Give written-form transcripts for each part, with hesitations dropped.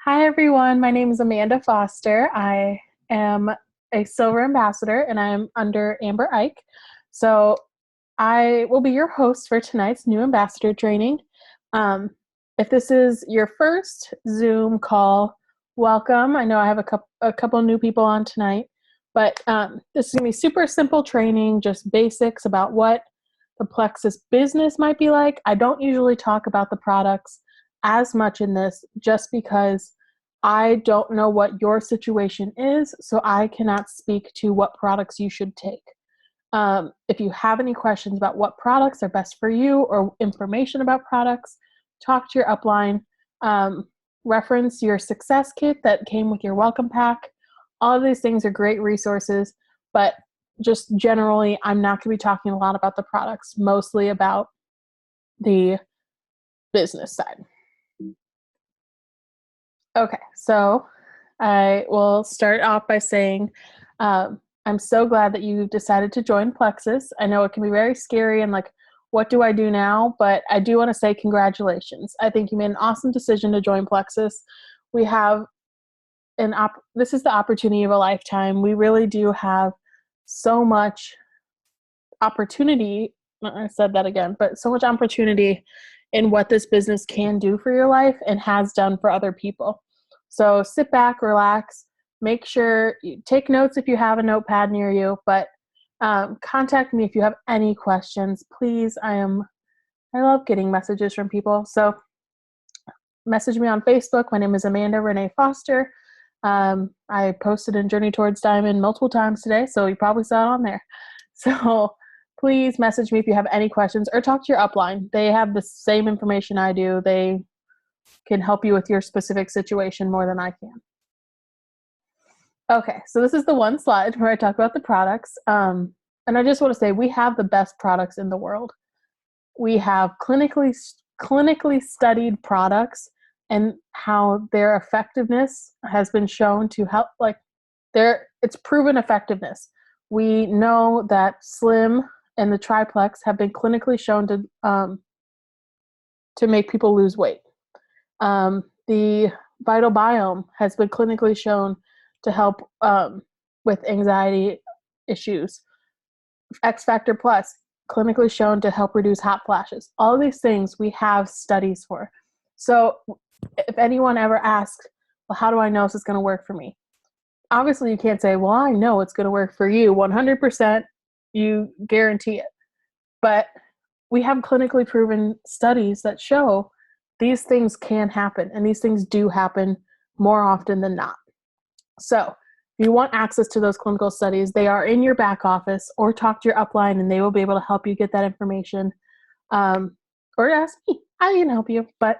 Hi, everyone. My name is Amanda Foster. I am a Silver Ambassador and I'm under Amber Ike. So I will be your host for tonight's new ambassador training. Um, if this is your first Zoom call, welcome. I know I have a couple new people on tonight, but this is going to be super simple training, just basics about what the Plexus business might be like. I don't usually talk about the products as much in this just because I don't know what your situation is, so I cannot speak to what products you should take. If you have any questions about what products are best for you or information about products, talk to your upline. Um, Reference your success kit that came with your welcome pack. All of these things are great resources, but just generally, I'm not going to be talking a lot about the products, mostly about the business side. Okay, so I will start off by saying I'm so glad that you decided to join Plexus. I know it can be very scary and like, what do I do now? But I do want to say congratulations. I think you made an awesome decision to join Plexus. We have this is the opportunity of a lifetime. We really do have so much opportunity. I said that again, but so much opportunity in what this business can do for your life and has done for other people. So sit back, relax, make sure you take notes if you have a notepad near you, but contact me if you have any questions. Please, I love getting messages from people. So message me on Facebook. My name is Amanda Renee Foster. I posted in Journey Towards Diamond multiple times today, so you probably saw it on there. So please message me if you have any questions or talk to your upline. They have the same information I do. They can help you with your specific situation more than I can. Okay, so this is the one slide where I talk about the products. And I just want to say we have the best products in the world. We have clinically studied products and how their effectiveness has been shown to help, like it's proven effectiveness. We know that Slim and the Triplex have been clinically shown to make people lose weight. The Vital Biome has been clinically shown to help with anxiety issues. X Factor Plus, clinically shown to help reduce hot flashes. All of these things we have studies for. So if anyone ever asks, well, how do I know if it's going to work for me? Obviously, you can't say, well, I know it's going to work for you 100%. You guarantee it. But we have clinically proven studies that show these things can happen, and these things do happen more often than not. So if you want access to those clinical studies, they are in your back office, or talk to your upline and they will be able to help you get that information. Or ask me, I can help you. But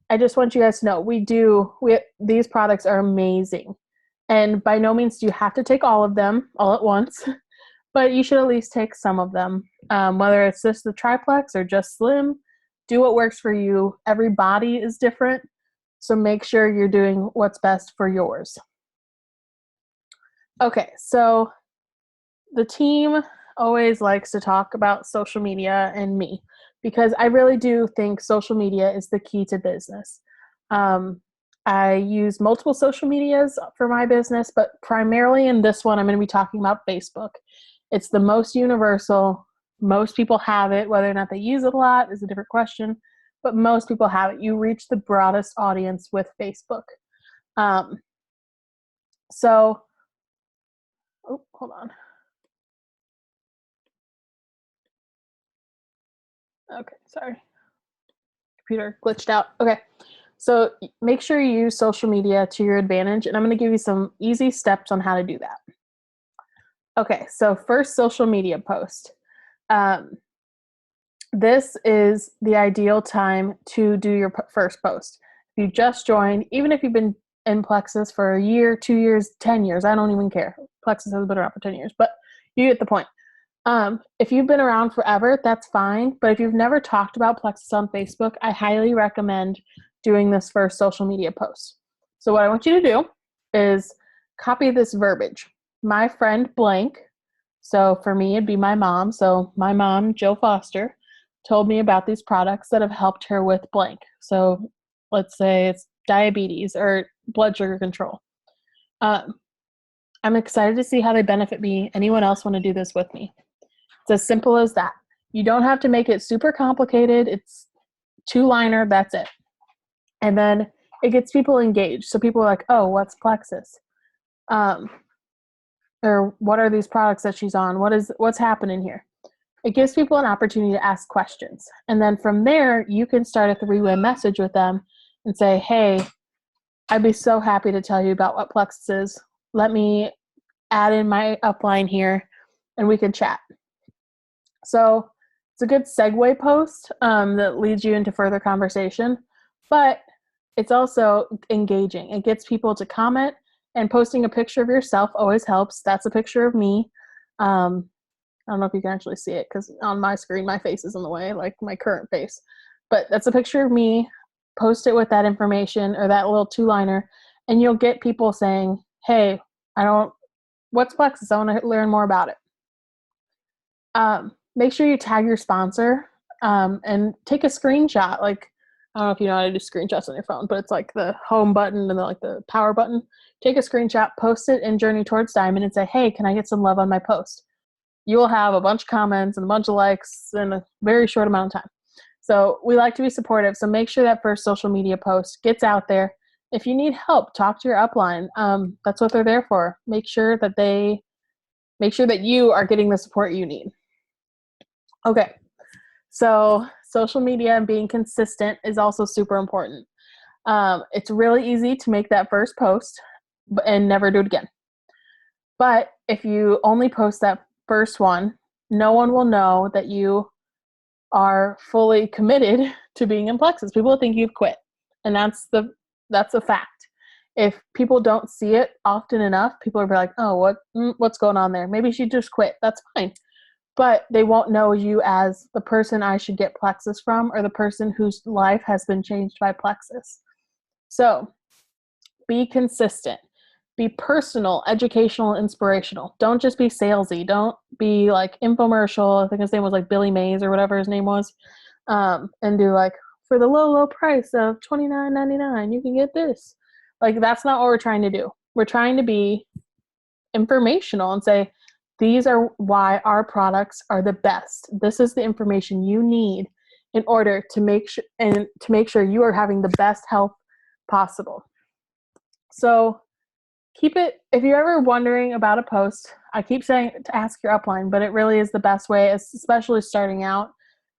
I just want you guys to know these products are amazing. And by no means do you have to take all of them all at once, but you should at least take some of them. Whether it's just the Triplex or just Slim, do what works for you. Every body is different, so make sure you're doing what's best for yours. Okay, so the team always likes to talk about social media and me because I really do think social media is the key to business. I use multiple social medias for my business, but primarily in this one, I'm going to be talking about Facebook. It's the most universal. Most people have it. Whether or not they use it a lot is a different question, but most people have it. You reach the broadest audience with Facebook. Um, so, hold on. Okay, sorry. Computer glitched out. Okay. So make sure you use social media to your advantage, and I'm going to give you some easy steps on how to do that. Okay, so first, social media post. This is the ideal time to do your first post. If you just joined, even if you've been in Plexus for a year, 2 years, 10 years, I don't even care. Plexus has been around for 10 years, but you get the point. If you've been around forever, that's fine. But if you've never talked about Plexus on Facebook, I highly recommend doing this first social media post. So what I want you to do is copy this verbiage. My friend blank. So for me, it'd be my mom. So my mom, Jill Foster, told me about these products that have helped her with blank. So let's say it's diabetes, or blood sugar control. I'm excited to see how they benefit me. Anyone else want to do this with me? It's as simple as that. You don't have to make it super complicated. It's 2-liner, that's it. And then it gets people engaged. So people are like, oh, what's Plexus? Or what are these products that she's on? What's happening here? It gives people an opportunity to ask questions. And then from there, you can start a 3-way message with them and say, hey, I'd be so happy to tell you about what Plexus is. Let me add in my upline here and we can chat. So it's a good segue post that leads you into further conversation, but it's also engaging. It gets people to comment, and posting a picture of yourself always helps. That's a picture of me. I don't know if you can actually see it because on my screen, my face is in the way, like my current face. But that's a picture of me. Post it with that information or that little 2-liner, and you'll get people saying, hey, what's Plexus? I want to learn more about it. Make sure you tag your sponsor and take a screenshot. Like, I don't know if you know how to do screenshots on your phone, but it's like the home button and the power button. Take a screenshot, post it in Journey Towards Diamond and say, hey, can I get some love on my post? You will have a bunch of comments and a bunch of likes in a very short amount of time. So we like to be supportive. So make sure that first social media post gets out there. If you need help, talk to your upline. That's what they're there for. Make sure that you are getting the support you need. Okay. So social media and being consistent is also super important. It's really easy to make that first post and never do it again. But if you only post that first one, no one will know that you are fully committed to being in Plexus. People will think you've quit. And that's a fact. If people don't see it often enough, people are like, oh, what's going on there? Maybe she just quit. That's fine. But they won't know you as the person I should get Plexus from, or the person whose life has been changed by Plexus. So be consistent. Be personal, educational, inspirational. Don't just be salesy. Don't be like infomercial. I think his name was like Billy Mays or whatever his name was. And do like, for the low price of $29.99, you can get this. Like, that's not what we're trying to do. We're trying to be informational and say, these are why our products are the best. This is the information you need in order to make sure you are having the best health possible. So keep it, if you're ever wondering about a post, I keep saying to ask your upline, but it really is the best way, especially starting out.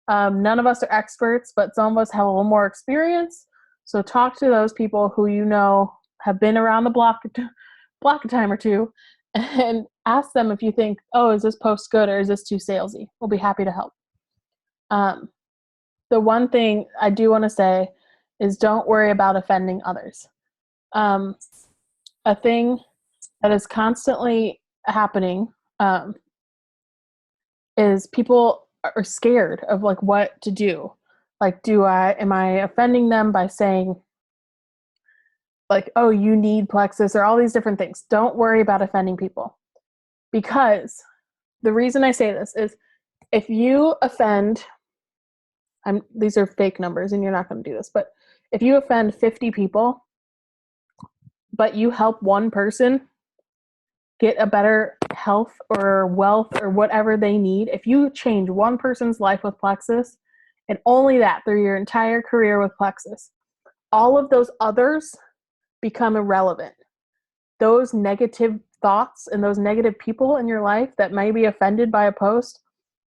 None of us are experts, but some of us have a little more experience. So talk to those people who you know have been around the block a time or two, and ask them if you think, oh, is this post good or is this too salesy? We'll be happy to help. The one thing I do want to say is don't worry about offending others. A thing that is constantly happening is people are scared of like what to do. Like, am I offending them by saying like, oh, you need Plexus, or all these different things? Don't worry about offending people, because the reason I say this is if you offend, these are fake numbers and you're not going to do this, but if you offend 50 people, but you help one person get a better health or wealth or whatever they need, if you change one person's life with Plexus, and only that through your entire career with Plexus, all of those others become irrelevant. Those negative thoughts and those negative people in your life that may be offended by a post,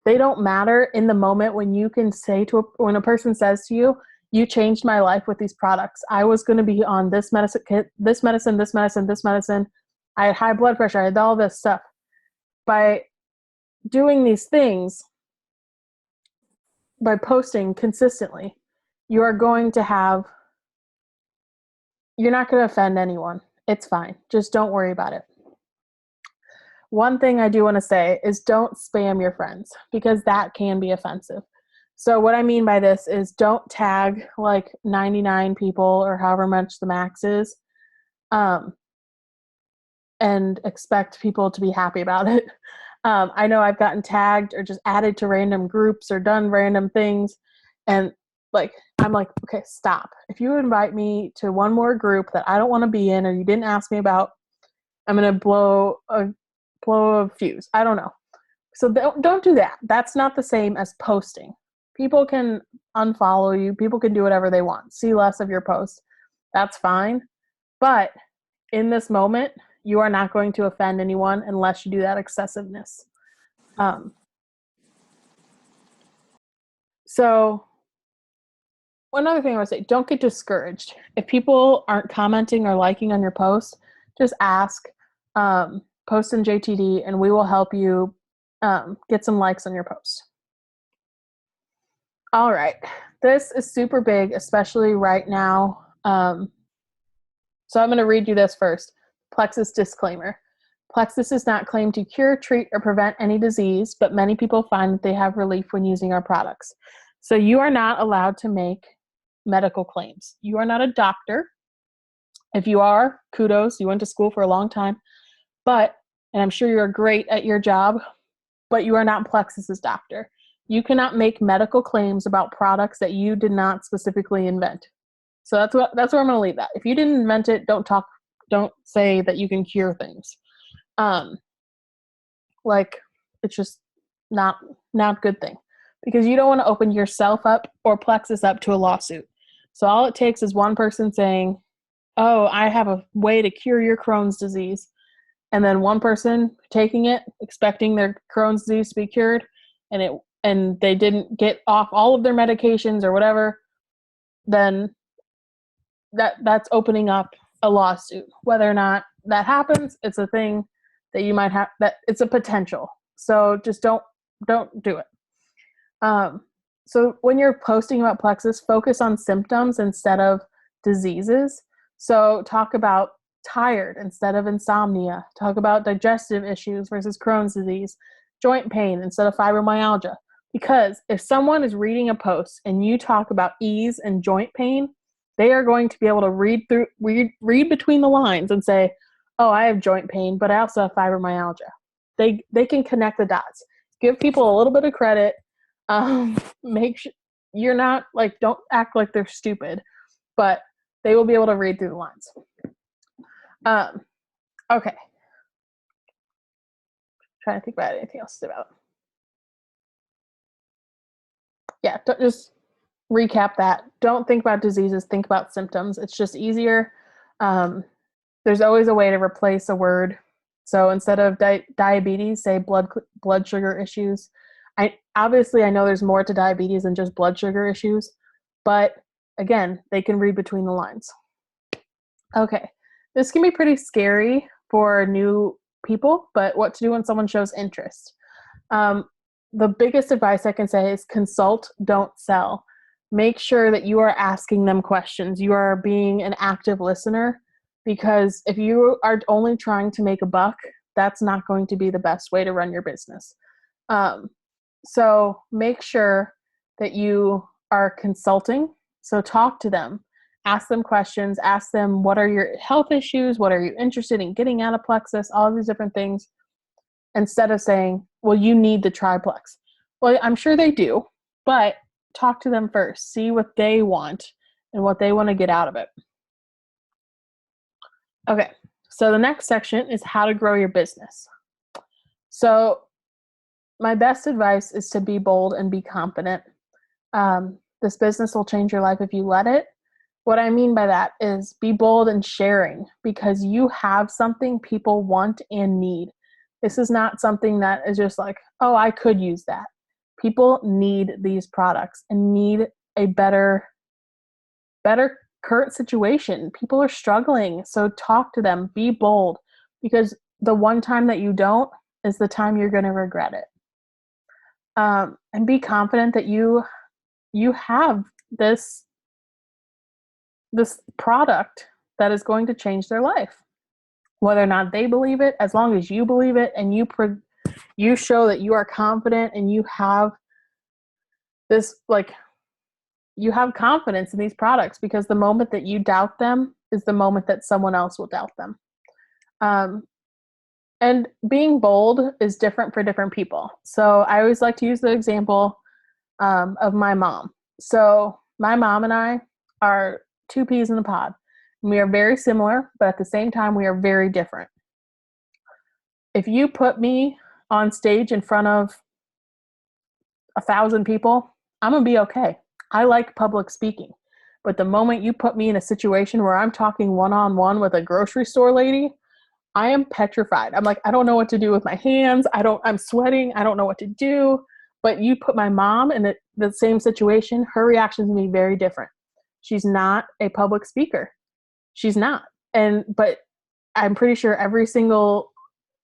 they don't matter in the moment when you can say when a person says to you, you changed my life with these products. I was going to be on this medicine, this medicine, this medicine, this medicine. I had high blood pressure. I had all this stuff. By doing these things, by posting consistently, you're not going to offend anyone. It's fine. Just don't worry about it. One thing I do want to say is don't spam your friends, because that can be offensive. So what I mean by this is don't tag like 99 people or however much the max is, and expect people to be happy about it. I know I've gotten tagged or just added to random groups or done random things, and like I'm like, okay, stop. If you invite me to one more group that I don't want to be in or you didn't ask me about, I'm going to blow a fuse. I don't know. So don't do that. That's not the same as posting. People can unfollow you. People can do whatever they want. See less of your posts. That's fine. But in this moment, you are not going to offend anyone unless you do that excessiveness. So one other thing I would say, don't get discouraged. If people aren't commenting or liking on your post, just ask, post in JTD, and we will help you get some likes on your post. All right. This is super big, especially right now. So I'm going to read you this first. Plexus disclaimer. Plexus is not claimed to cure, treat, or prevent any disease, but many people find that they have relief when using our products. So you are not allowed to make medical claims. You are not a doctor. If you are, kudos, you went to school for a long time, and I'm sure you're great at your job, but you are not Plexus's doctor. You cannot make medical claims about products that you did not specifically invent. So that's where I'm going to leave that. If you didn't invent it, don't say that you can cure things. It's just not a good thing, because you don't want to open yourself up or Plexus up to a lawsuit. So all it takes is one person saying, oh, I have a way to cure your Crohn's disease. And then one person taking it, expecting their Crohn's disease to be cured, and they didn't get off all of their medications or whatever, then that's opening up a lawsuit. Whether or not that happens, it's a thing that you might have, that it's a potential. So just don't do it. So when you're posting about Plexus, focus on symptoms instead of diseases. So talk about tired instead of insomnia. Talk about digestive issues versus Crohn's disease, joint pain instead of fibromyalgia. Because if someone is reading a post and you talk about ease and joint pain, they are going to be able to read between the lines and say, oh, I have joint pain, but I also have fibromyalgia. They can connect the dots. Give people a little bit of credit. Make sure you're not don't act like they're stupid, but they will be able to read through the lines. Okay. Trying to think about anything else about. Yeah, just recap that. Don't think about diseases, think about symptoms. It's just easier. There's always a way to replace a word. So instead of diabetes, say blood sugar issues. I know there's more to diabetes than just blood sugar issues, but again, they can read between the lines. Okay, this can be pretty scary for new people, but what to do when someone shows interest. The biggest advice I can say is consult, don't sell. Make sure that you are asking them questions. You are being an active listener, because if you are only trying to make a buck, that's not going to be the best way to run your business. So make sure that you are consulting. So talk to them, ask them questions, ask them what are your health issues, what are you interested in getting out of Plexus, all of these different things, instead of saying, well, you need the Triplex. Well, I'm sure they do, but talk to them first. See what they want and what they want to get out of it. Okay, so the next section is how to grow your business. So my best advice is to be bold and be confident. This business will change your life if you let it. What I mean by that is be bold in sharing, because you have something people want and need. This is not something that is just like, oh, I could use that. People need these products and need a better current situation. People are struggling. So talk to them, be bold, because the one time that you don't is the time you're going to regret it. And be confident that you have this product that is going to change their life. Whether or not they believe it, as long as you believe it and you show that you are confident and you have this, you have confidence in these products, because the moment that you doubt them is the moment that someone else will doubt them. And being bold is different for different people. So I always like to use the example of my mom. So My mom and I are two peas in a pod. We are very similar, but at the same time, we are very different. If you put me on stage in front of 1,000 people, I'm going to be okay. I like public speaking. But the moment you put me in a situation where I'm talking one-on-one with a grocery store lady, I am petrified. I'm like, I don't know what to do with my hands. I'm sweating. I don't know what to do. But you put my mom in the same situation, her reaction is going to be very different. She's not a public speaker. She's not. But I'm pretty sure every single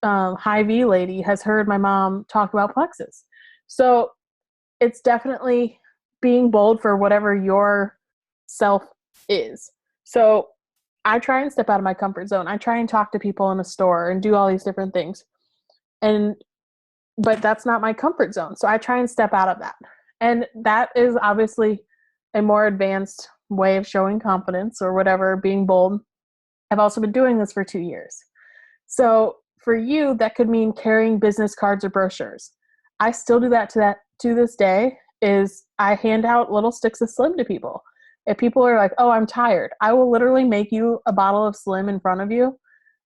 Hy-Vee lady has heard my mom talk about Plexus. So it's definitely being bold for whatever your self is. So I try and step out of my comfort zone. I try and talk to people in a store and do all these different things. But that's not my comfort zone. So I try and step out of that. And that is obviously a more advanced way of showing confidence or whatever, being bold. I've also been doing this for 2 years. So for you, that could mean carrying business cards or brochures. I still do that to this day. Is I hand out little sticks of Slim to people. If people are like, oh, I'm tired, I will literally make you a bottle of Slim in front of you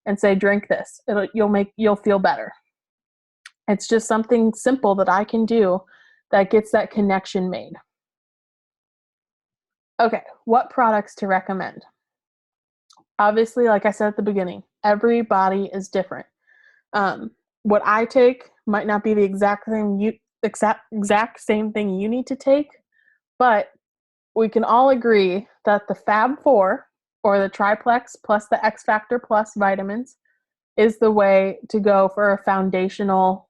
and say, drink this. You'll feel better. It's just something simple that I can do that gets that connection made. Okay, what products to recommend? Obviously, like I said at the beginning, everybody is different. What I take might not be the exact same thing you need to take, but we can all agree that the Fab 4 or the Triplex plus the X Factor plus vitamins is the way to go for foundational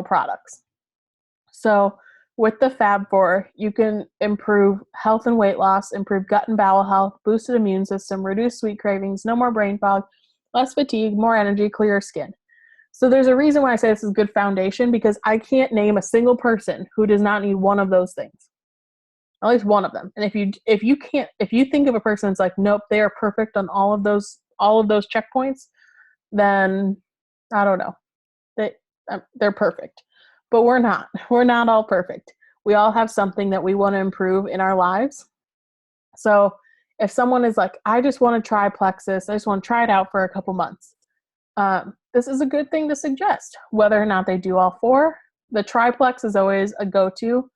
products. So with the Fab 4, you can improve health and weight loss, improve gut and bowel health, boosted immune system, reduce sweet cravings, no more brain fog, less fatigue, more energy, clearer skin. So there's a reason why I say this is good foundation, because I can't name a single person who does not need one of those things. At least one of them. And if you think of a person that's like, nope, they are perfect on all of those checkpoints, then I don't know. They're perfect. But we're not. We're not all perfect. We all have something that we want to improve in our lives. So if someone is like, I just want to try Plexus, I just want to try it out for a couple months, this is a good thing to suggest. Whether or not they do all 4, the Triplex is always a go-to,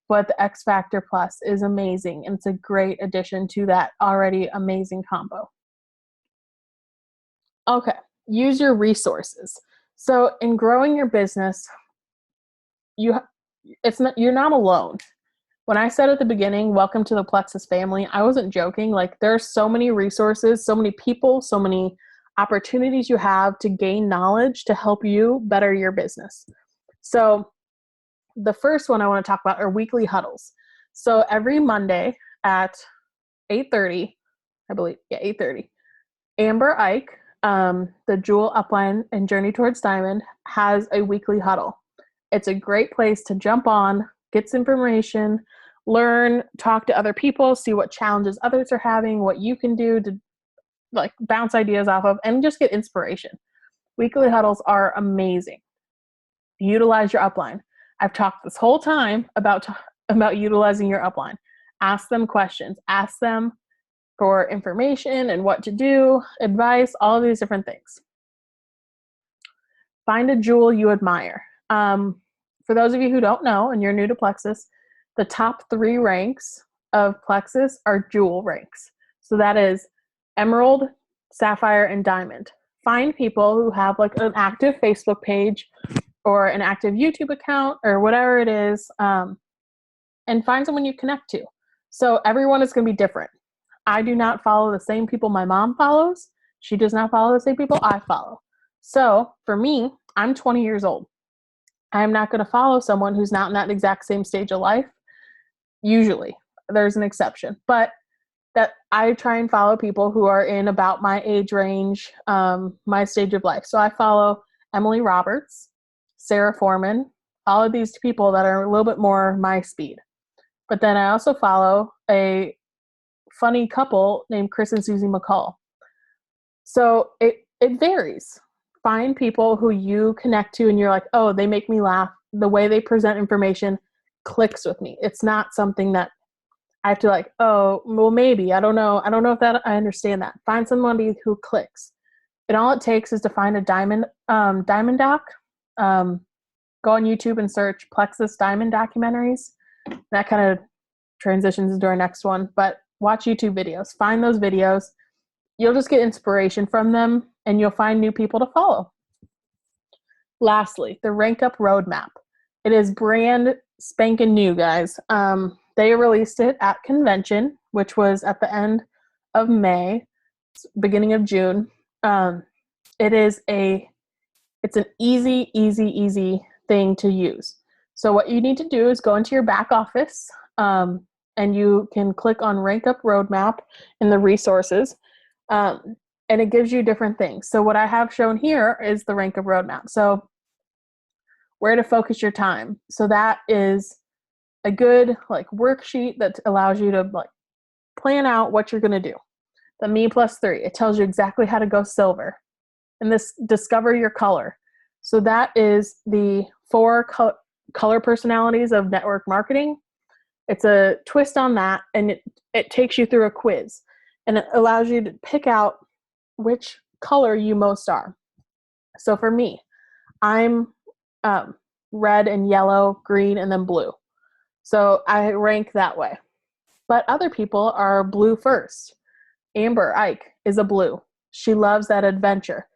but the X Factor Plus is amazing, and it's a great addition to that already amazing combo. Okay, use your resources. So in growing your business, you're not alone. When I said at the beginning, welcome to the Plexus family, I wasn't joking. Like, there are so many resources, so many people, so many opportunities you have to gain knowledge to help you better your business. So the first one I want to talk about are weekly huddles. So every Monday at 8:30, I believe, 8:30, Amber Ike, the Jewel Upline and Journey Towards Diamond, has a weekly huddle. It's a great place to jump on, get some information, learn, talk to other people, see what challenges others are having, what you can do to like bounce ideas off of, and just get inspiration. Weekly huddles are amazing. Utilize your upline. I've talked this whole time about utilizing your upline. Ask them questions. Ask them for information and what to do, advice, all of these different things. Find a jewel you admire. For those of you who don't know and you're new to Plexus, the top 3 ranks of Plexus are jewel ranks. So that is Emerald, Sapphire, and Diamond. Find people who have like an active Facebook page or an active YouTube account or whatever it is, and find someone you connect to. So everyone is going to be different. I do not follow the same people my mom follows. She does not follow the same people I follow. So for me, I'm 20 years old. I'm not going to follow someone who's not in that exact same stage of life. Usually, there's an exception, but that I try and follow people who are in about my age range, my stage of life. So I follow Emily Roberts, Sarah Foreman, all of these people that are a little bit more my speed. But then I also follow a funny couple named Chris and Susie McCall. So it varies. Find people who you connect to and you're like, oh, they make me laugh. The way they present information clicks with me. It's not something that I have to like, oh, well, maybe. I don't know if that I understand that. Find somebody who clicks. And all it takes is to find a diamond doc. Go on YouTube and search Plexus Diamond documentaries. That kind of transitions into our next one. But watch YouTube videos. Find those videos. You'll just get inspiration from them, and you'll find new people to follow. Lastly, the Rank Up Roadmap. It is brand spanking new, guys. They released it at convention, which was at the end of May, beginning of June. It's an easy thing to use. So what you need to do is go into your back office, and you can click on Rank Up Roadmap in the resources, and it gives you different things. So what I have shown here is the Rank Up Roadmap. So where to focus your time. So that is a good like worksheet that allows you to like plan out what you're going to do. The Me+3, it tells you exactly how to go silver. And this discover your color. So that is the 4 color personalities of network marketing. It's a twist on that, and it takes you through a quiz, and it allows you to pick out which color you most are. So for me, I'm red and yellow, green, and then blue. So I rank that way. But other people are blue first. Amber Ike is a blue. She loves that adventure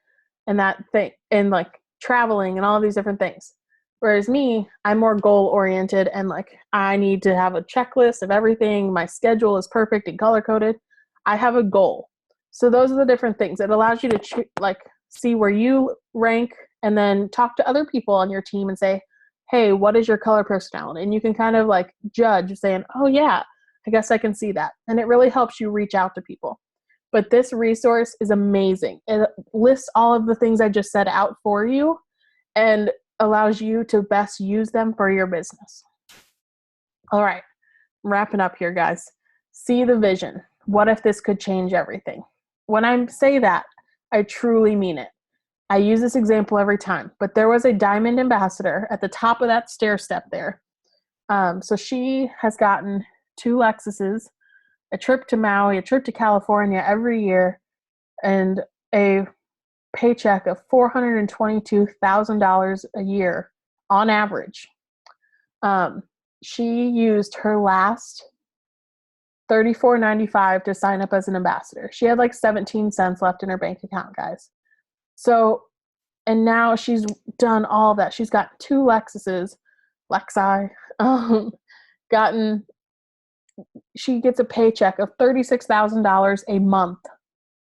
and that thing and like traveling and all these different things. Whereas me, I'm more goal oriented and like I need to have a checklist of everything. My schedule is perfect and color coded. I have a goal. So those are the different things. It allows you to see where you rank and then talk to other people on your team and say, hey, what is your color personality? And you can kind of like judge saying, oh yeah, I guess I can see that. And it really helps you reach out to people. But this resource is amazing. It lists all of the things I just said out for you and allows you to best use them for your business. All right, I'm wrapping up here, guys. See the vision. What if this could change everything? When I say that, I truly mean it. I use this example every time, but there was a diamond ambassador at the top of that stair step there. So she has gotten 2 Lexuses, a trip to Maui, a trip to California every year, and a paycheck of $422,000 a year on average. She used her last $34.95 to sign up as an ambassador. She had like 17 cents left in her bank account, guys. So, and now she's done all of that. She's got 2 Lexuses, she gets a paycheck of $36,000 a month.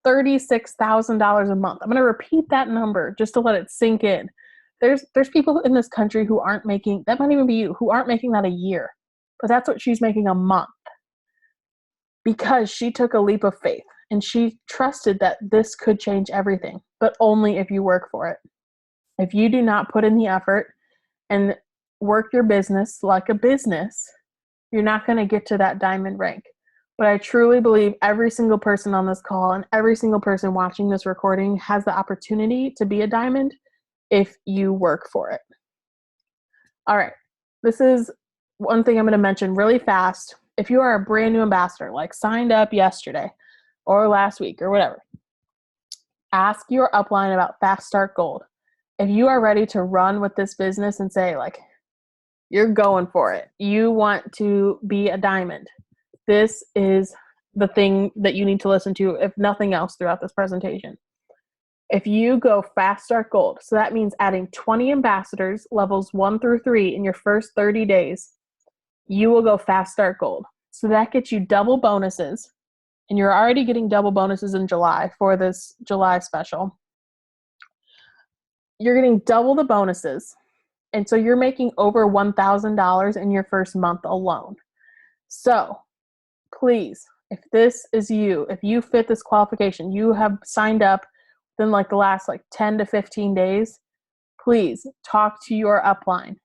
$36,000 a month. I'm going to repeat that number just to let it sink in. There's people in this country who aren't making, that might even be you, who aren't making that a year. But that's what she's making a month. Because she took a leap of faith and she trusted that this could change everything, but only if you work for it. If you do not put in the effort and work your business like a business, you're not going to get to that diamond rank. But I truly believe every single person on this call and every single person watching this recording has the opportunity to be a diamond if you work for it. All right. This is one thing I'm going to mention really fast. If you are a brand new ambassador, like signed up yesterday or last week or whatever, ask your upline about Fast Start Gold. If you are ready to run with this business and say like, you're going for it, you want to be a diamond, this is the thing that you need to listen to, if nothing else, throughout this presentation. If you go Fast Start Gold, so that means adding 20 ambassadors, levels 1 through 3 in your first 30 days, you will go Fast Start Gold. So that gets you double bonuses, and you're already getting double bonuses in July for this July special. You're getting double the bonuses, and so you're making over $1,000 in your first month alone. So please, if this is you, if you fit this qualification, you have signed up within like the last like 10 to 15 days, please talk to your upline.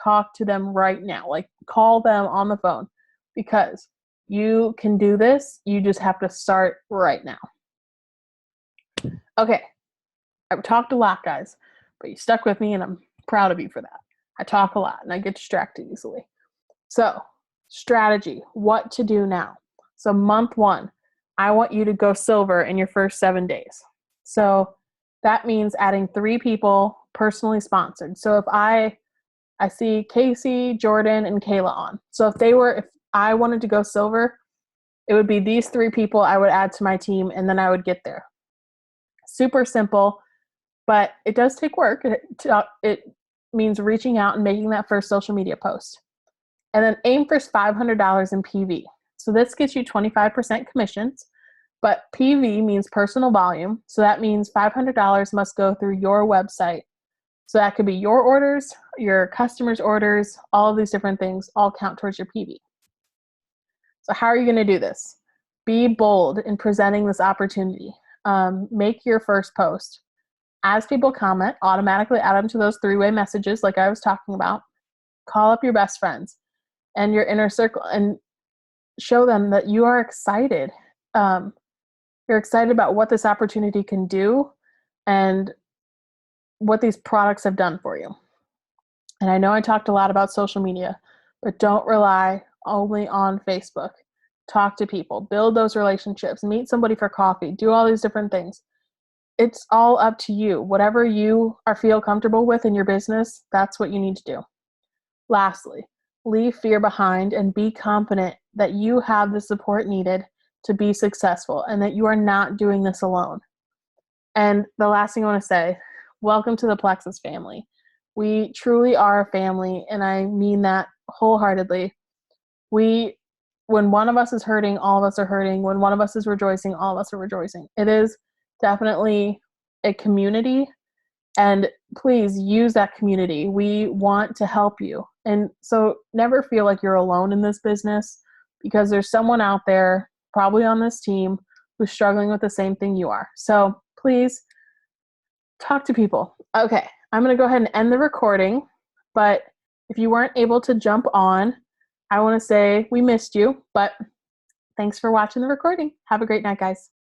Talk to them right now. Like call them on the phone, because you can do this. You just have to start right now. Okay. I've talked a lot, guys, but you stuck with me and I'm proud of you for that. I talk a lot and I get distracted easily. So, strategy, what to do now. So, month one, I want you to go silver in your first 7 days. So, that means adding 3 people personally sponsored. So, if I see Casey, Jordan, and Kayla on. So, if I wanted to go silver, it would be these 3 people I would add to my team, and then I would get there. Super simple, but it does take work. It means reaching out and making that first social media post. And then aim for $500 in PV. So this gets you 25% commissions, but PV means personal volume. So that means $500 must go through your website. So that could be your orders, your customers' orders, all of these different things all count towards your PV. So how are you going to do this? Be bold in presenting this opportunity. Make your first post. As people comment, automatically add them to those 3-way messages like I was talking about. Call up your best friends and your inner circle and show them that you are excited. You're excited about what this opportunity can do and what these products have done for you. And I know I talked a lot about social media, but don't rely only on Facebook. Talk to people, build those relationships, meet somebody for coffee, do all these different things. It's all up to you. Whatever you feel comfortable with in your business, that's what you need to do. Lastly, leave fear behind and be confident that you have the support needed to be successful and that you are not doing this alone. And the last thing I want to say, welcome to the Plexus family. We truly are a family, and I mean that wholeheartedly. When one of us is hurting, all of us are hurting. When one of us is rejoicing, all of us are rejoicing. It is definitely a community, and please use that community. We want to help you. And so never feel like you're alone in this business, because there's someone out there, probably on this team, who's struggling with the same thing you are. So please talk to people. Okay, I'm going to go ahead and end the recording, but if you weren't able to jump on, I want to say we missed you, but thanks for watching the recording. Have a great night, guys.